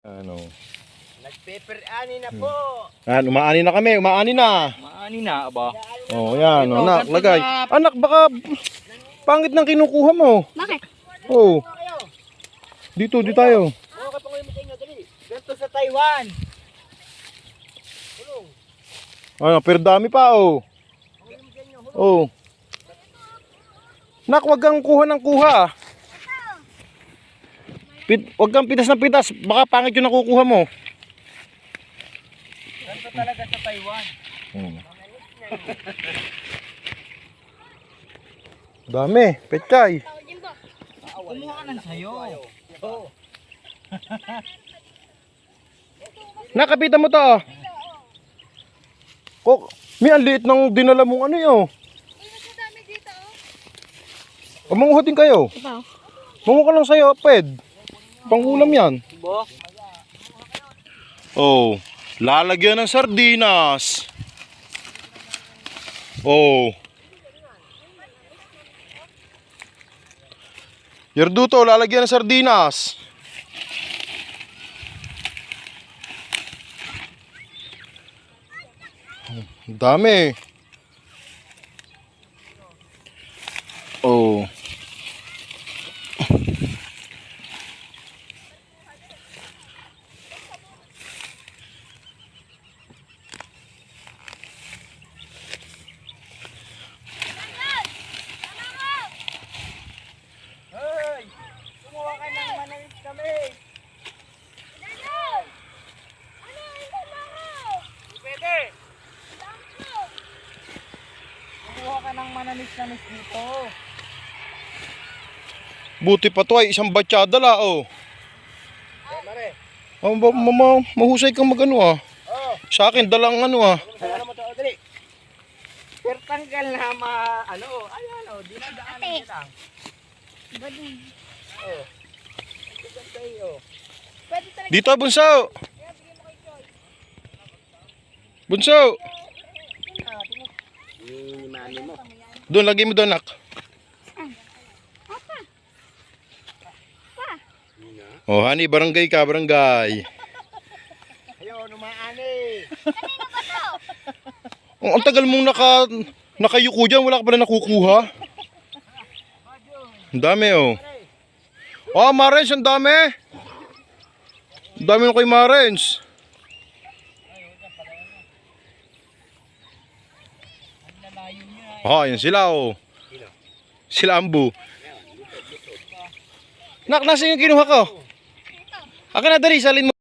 Ano? Nag-pepper ani na po. Umaani na kami, umaani na. Maani na ba? Oh, yan, anak, lagay. Anak, baka pangit ng kinukuha mo. Bakit? Oh. Dito, di tayo. Ano ka pangulit mo sa inyo? Dali. Ganito sa Taiwan. Ano, pero dami pa, oh. Oh. Nak, wag kang kuha ng kuha. Wag kang pitas ng pitas, baka pangit yung nakukuha mo. Ganito talaga sa Taiwan. Dami, petchay. Kumuha ka ng sayo. Oo. Nakapitan mo to, oh. May ang liit ng dinala mong ano yun. Manguha din kayo. Manguha ka lang sa'yo, pwed. Pangulam yan. Bo. Oh, lalagyan ng sardinas. Oh. Yerduto, lalagyan ng sardinas. Ang dami. Oh. Hey! Kumuha ka ng manangit kami. Pwede. Kumuha ka ng manamis-namis dito. Buti pa to ay isang batsyada la, oh. Mare. Mahusay kang magano, ah. Oh. Sa akin dalang ano, ah. Ano mo to? Dali. Pero tanggal na ano, ayan o, dinadaanan niya lang. Oh. Ganda iyo. Dito, bunso. Bunso. Ni mami mo. Doon, lagay mo doon, nak. Oh, honey, barangay ka, barangay. Ayun, umaani. Ang tagal mong nakayuko dyan, wala ka pa na nakukuha. Ang dami, oh. Oh, Marens, ang dami. Ang dami nung kay Marens. Oh, yan sila, oh. Sila ambu. Nak, nasa yung kinuha ko? Akin na, dali, salin mo.